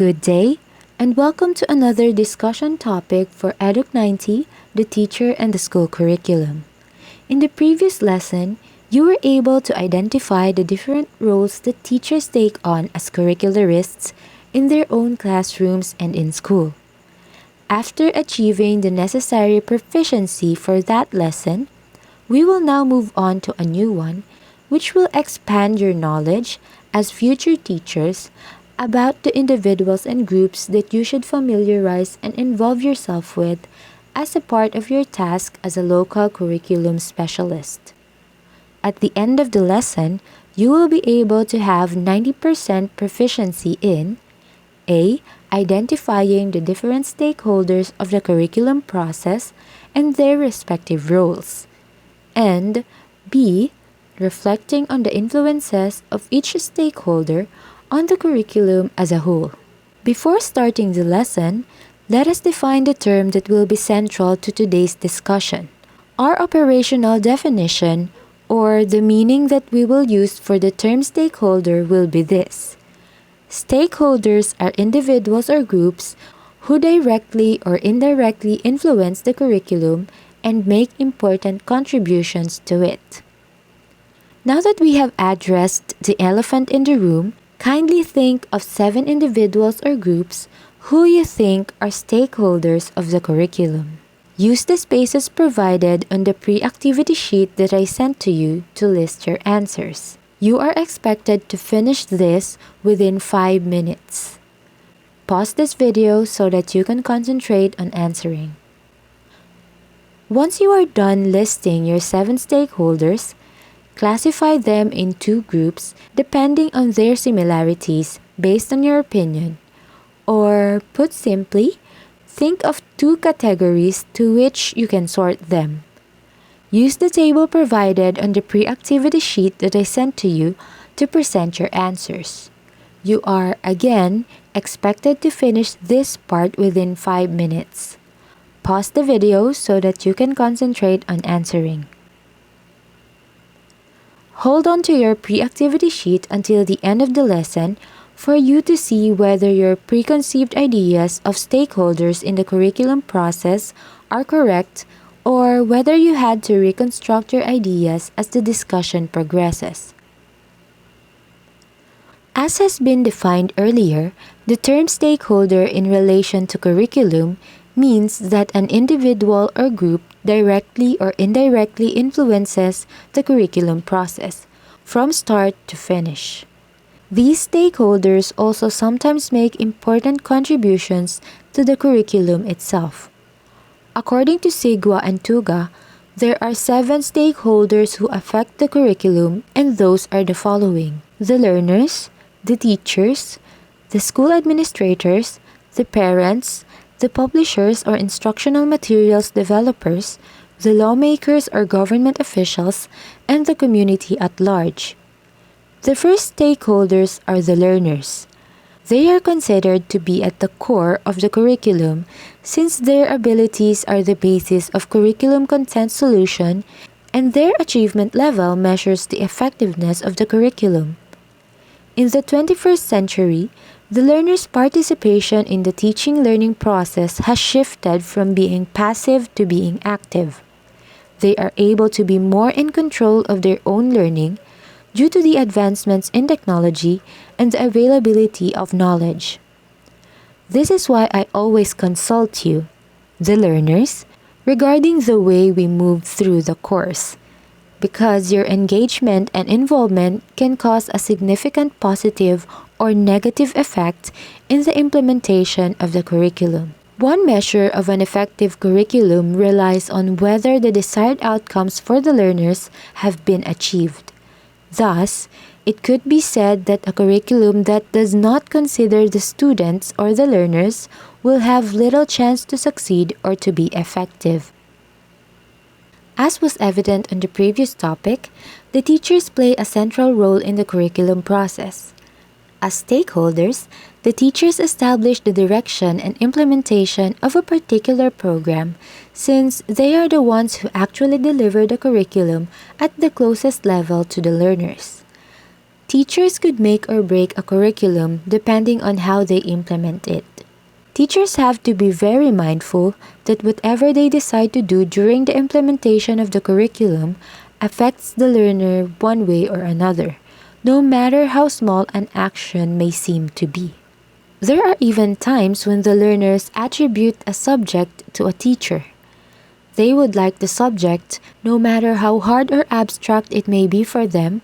Good day, and welcome to another discussion topic for EDUC 90, the teacher and the school curriculum. In the previous lesson, you were able to identify the different roles that teachers take on as curricularists in their own classrooms and in school. After achieving the necessary proficiency for that lesson, we will now move on to a new one, which will expand your knowledge as future teachers about the individuals and groups that you should familiarize and involve yourself with as a part of your task as a local curriculum specialist. At the end of the lesson, you will be able to have 90% proficiency in A. Identifying the different stakeholders of the curriculum process and their respective roles, and B. Reflecting on the influences of each stakeholder on the curriculum as a whole. Before starting the lesson, let us define the term that will be central to today's discussion. Our operational definition, or the meaning that we will use for the term stakeholder, will be this. Stakeholders are individuals or groups who directly or indirectly influence the curriculum and make important contributions to it. Now that we have addressed the elephant in the room, kindly think of 7 individuals or groups who you think are stakeholders of the curriculum. Use the spaces provided on the pre-activity sheet that I sent to you to list your answers. You are expected to finish this within 5 minutes. Pause this video so that you can concentrate on answering. Once you are done listing your 7 stakeholders, classify them in 2 groups depending on their similarities based on your opinion. Or, put simply, think of 2 categories to which you can sort them. Use the table provided on the pre-activity sheet that I sent to you to present your answers. You are, again, expected to finish this part within 5 minutes. Pause the video so that you can concentrate on answering. Hold on to your pre-activity sheet until the end of the lesson for you to see whether your preconceived ideas of stakeholders in the curriculum process are correct or whether you had to reconstruct your ideas as the discussion progresses. As has been defined earlier, the term stakeholder in relation to curriculum means that an individual or group directly or indirectly influences the curriculum process, from start to finish. These stakeholders also sometimes make important contributions to the curriculum itself. According to Sigwa and Tuga, there are 7 stakeholders who affect the curriculum, and those are the following: the learners, the teachers, the school administrators, the parents, the publishers or instructional materials developers, the lawmakers or government officials, and the community at large. The first stakeholders are the learners. They are considered to be at the core of the curriculum since their abilities are the basis of curriculum content solution and their achievement level measures the effectiveness of the curriculum. In the 21st century, the learners' participation in the teaching-learning process has shifted from being passive to being active. They are able to be more in control of their own learning due to the advancements in technology and the availability of knowledge. This is why I always consult you, the learners, regarding the way we move through the course, because your engagement and involvement can cause a significant positive or negative effect in the implementation of the curriculum. One measure of an effective curriculum relies on whether the desired outcomes for the learners have been achieved. Thus, it could be said that a curriculum that does not consider the students or the learners will have little chance to succeed or to be effective. As was evident on the previous topic, the teachers play a central role in the curriculum process. As stakeholders, the teachers establish the direction and implementation of a particular program since they are the ones who actually deliver the curriculum at the closest level to the learners. Teachers could make or break a curriculum depending on how they implement it. Teachers have to be very mindful that whatever they decide to do during the implementation of the curriculum affects the learner one way or another, no matter how small an action may seem to be. There are even times when the learners attribute a subject to a teacher. They would like the subject, no matter how hard or abstract it may be for them,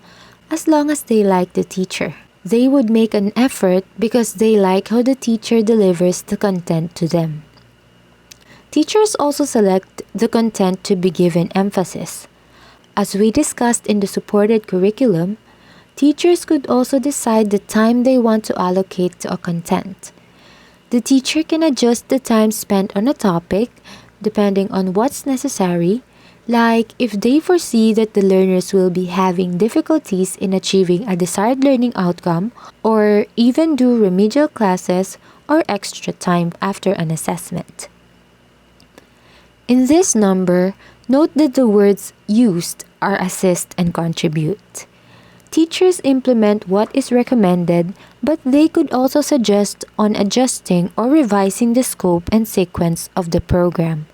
as long as they like the teacher. They would make an effort because they like how the teacher delivers the content to them. Teachers also select the content to be given emphasis. As we discussed in the supported curriculum, teachers could also decide the time they want to allocate to a content. The teacher can adjust the time spent on a topic depending on what's necessary, like if they foresee that the learners will be having difficulties in achieving a desired learning outcome, or even do remedial classes or extra time after an assessment. In this number, note that the words used are assist and contribute. Teachers implement what is recommended, but they could also suggest on adjusting or revising the scope and sequence of the program.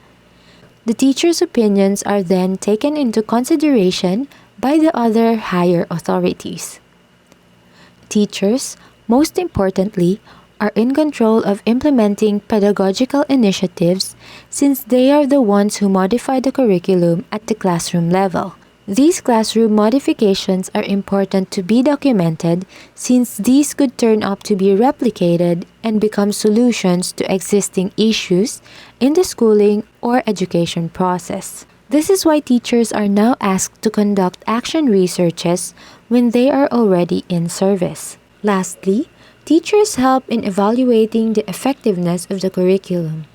The teacher's opinions are then taken into consideration by the other higher authorities. Teachers, most importantly, are in control of implementing pedagogical initiatives since they are the ones who modify the curriculum at the classroom level. These classroom modifications are important to be documented since these could turn up to be replicated and become solutions to existing issues in the schooling or education process. This is why teachers are now asked to conduct action researches when they are already in service. Lastly, teachers help in evaluating the effectiveness of the curriculum.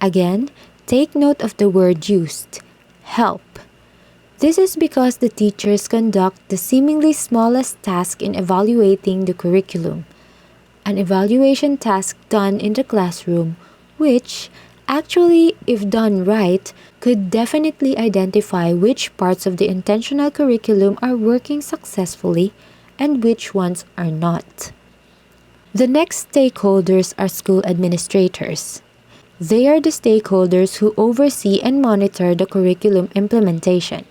Again, take note of the word used, help. This is because the teachers conduct the seemingly smallest task in evaluating the curriculum, an evaluation task done in the classroom, which, actually, if done right, could definitely identify which parts of the intentional curriculum are working successfully and which ones are not. The next stakeholders are school administrators. They are the stakeholders who oversee and monitor the curriculum implementation.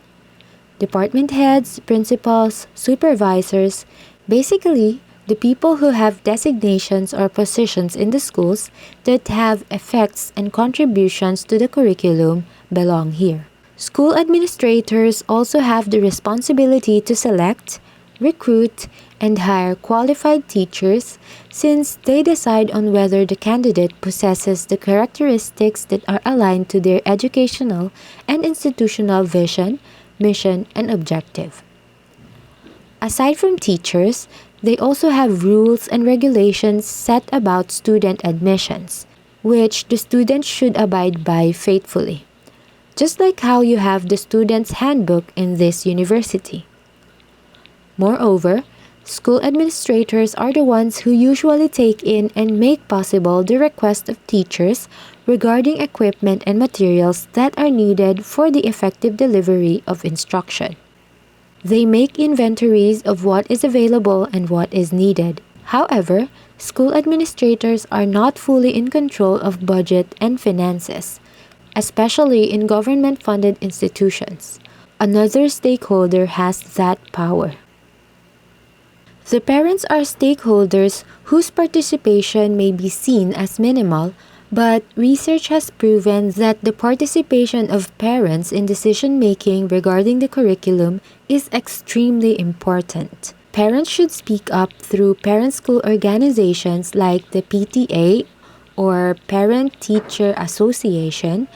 Department heads, principals, supervisors, basically the people who have designations or positions in the schools that have effects and contributions to the curriculum belong here. School administrators also have the responsibility to select, recruit, and hire qualified teachers since they decide on whether the candidate possesses the characteristics that are aligned to their educational and institutional vision, mission, and objective. Aside from teachers, they also have rules and regulations set about student admissions, which the students should abide by faithfully, just like how you have the student's handbook in this university. Moreover, school administrators are the ones who usually take in and make possible the request of teachers regarding equipment and materials that are needed for the effective delivery of instruction. They make inventories of what is available and what is needed. However, school administrators are not fully in control of budget and finances, especially in government-funded institutions. Another stakeholder has that power. The parents are stakeholders whose participation may be seen as minimal, but research has proven that the participation of parents in decision-making regarding the curriculum is extremely important. Parents should speak up through parent-school organizations like the PTA or Parent-Teacher Association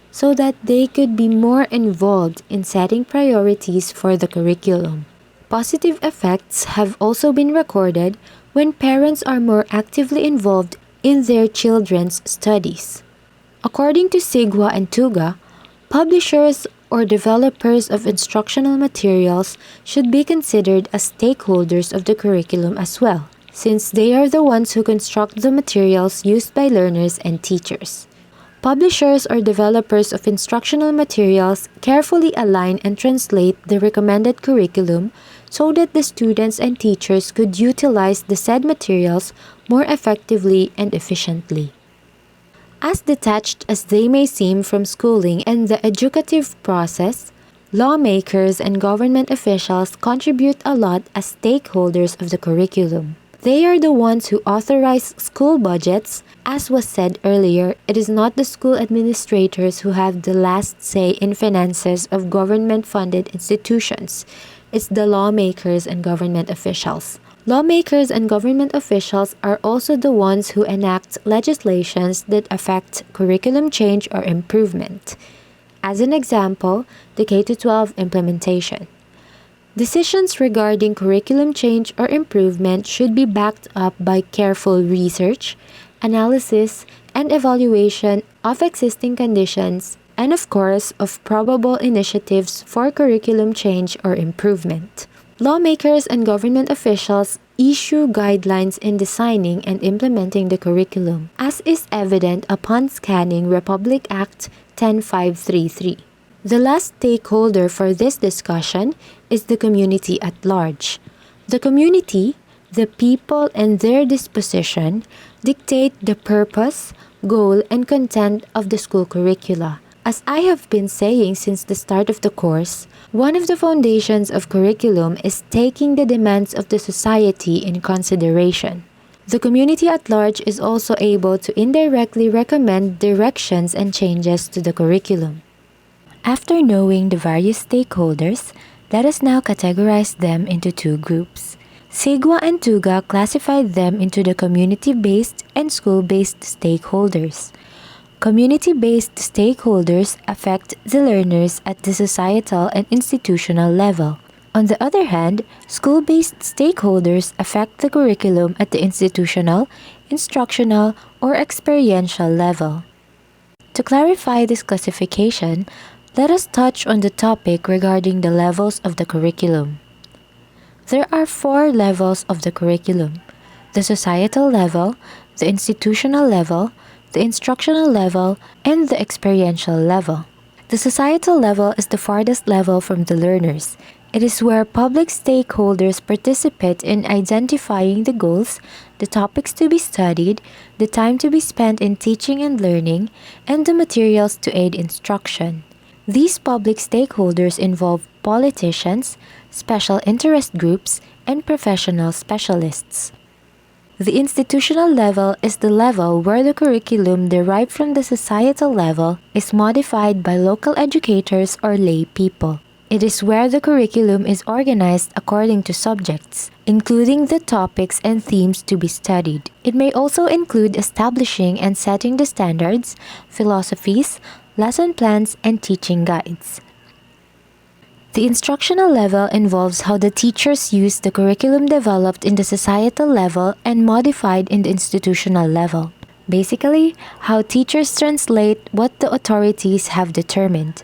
so that they could be more involved in setting priorities for the curriculum. Positive effects have also been recorded when parents are more actively involved in their children's studies. According to Sigwa and Tuga, publishers or developers of instructional materials should be considered as stakeholders of the curriculum as well, since they are the ones who construct the materials used by learners and teachers. Publishers or developers of instructional materials carefully align and translate the recommended curriculum so that the students and teachers could utilize the said materials more effectively and efficiently. As detached as they may seem from schooling and the educative process, lawmakers and government officials contribute a lot as stakeholders of the curriculum. They are the ones who authorize school budgets. As was said earlier, it is not the school administrators who have the last say in finances of government-funded institutions. It's the lawmakers and government officials. Lawmakers and government officials are also the ones who enact legislations that affect curriculum change or improvement. As an example, the K-12 implementation. Decisions regarding curriculum change or improvement should be backed up by careful research, analysis, and evaluation of existing conditions, and of course, of probable initiatives for curriculum change or improvement. Lawmakers and government officials issue guidelines in designing and implementing the curriculum, as is evident upon scanning Republic Act 10533. The last stakeholder for this discussion is the community at large. The community, the people and their disposition, dictate the purpose, goal, and content of the school curricula. As I have been saying since the start of the course, one of the foundations of curriculum is taking the demands of the society in consideration. The community at large is also able to indirectly recommend directions and changes to the curriculum. After knowing the various stakeholders, let us now categorize them into two groups. Sigwa and Tuga classified them into the community-based and school-based stakeholders. Community-based stakeholders affect the learners at the societal and institutional level. On the other hand, school-based stakeholders affect the curriculum at the institutional, instructional, or experiential level. To clarify this classification, let us touch on the topic regarding the levels of the curriculum. There are 4 levels of the curriculum: the societal level, the institutional level, the instructional level, and the experiential level. The societal level is the farthest level from the learners. It is where public stakeholders participate in identifying the goals, the topics to be studied, the time to be spent in teaching and learning, and the materials to aid instruction. These public stakeholders involve politicians, special interest groups, and professional specialists. The institutional level is the level where the curriculum derived from the societal level is modified by local educators or lay people. It is where the curriculum is organized according to subjects, including the topics and themes to be studied. It may also include establishing and setting the standards, philosophies, lesson plans, and teaching guides. The instructional level involves how the teachers use the curriculum developed in the societal level and modified in the institutional level. Basically, how teachers translate what the authorities have determined.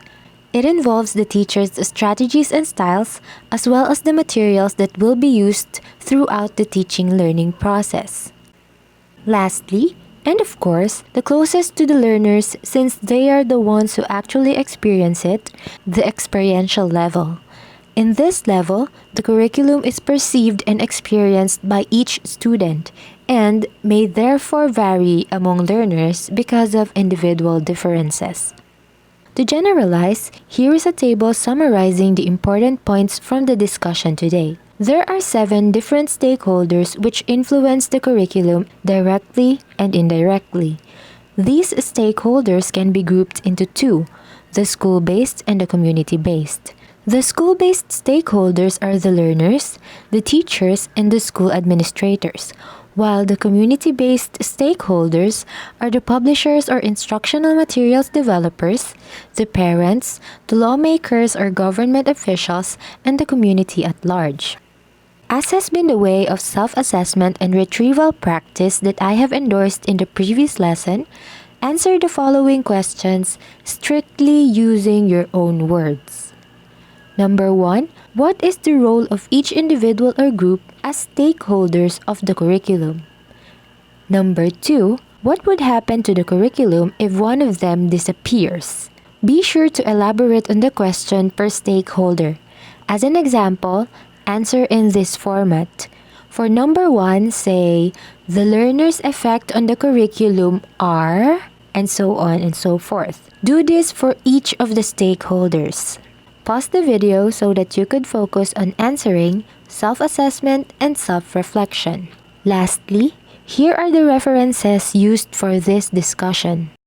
It involves the teachers' strategies and styles, as well as the materials that will be used throughout the teaching-learning process. Lastly, and of course, the closest to the learners since they are the ones who actually experience it, the experiential level. In this level, the curriculum is perceived and experienced by each student and may therefore vary among learners because of individual differences. To generalize, here is a table summarizing the important points from the discussion today. There are 7 different stakeholders which influence the curriculum directly and indirectly. These stakeholders can be grouped into 2, the school-based and the community-based. The school-based stakeholders are the learners, the teachers, and the school administrators, while the community-based stakeholders are the publishers or instructional materials developers, the parents, the lawmakers or government officials, and the community at large. As has been the way of self-assessment and retrieval practice that I have endorsed in the previous lesson, answer the following questions strictly using your own words. Number 1. What is the role of each individual or group as stakeholders of the curriculum? Number 2. What would happen to the curriculum if one of them disappears? Be sure to elaborate on the question per stakeholder. As an example, Answer in this format. For number 1, say, the learner's effect on the curriculum are, and so on and so forth. Do this for each of the stakeholders. Pause the video so that you could focus on answering, self-assessment, and self-reflection. Lastly, here are the references used for this discussion.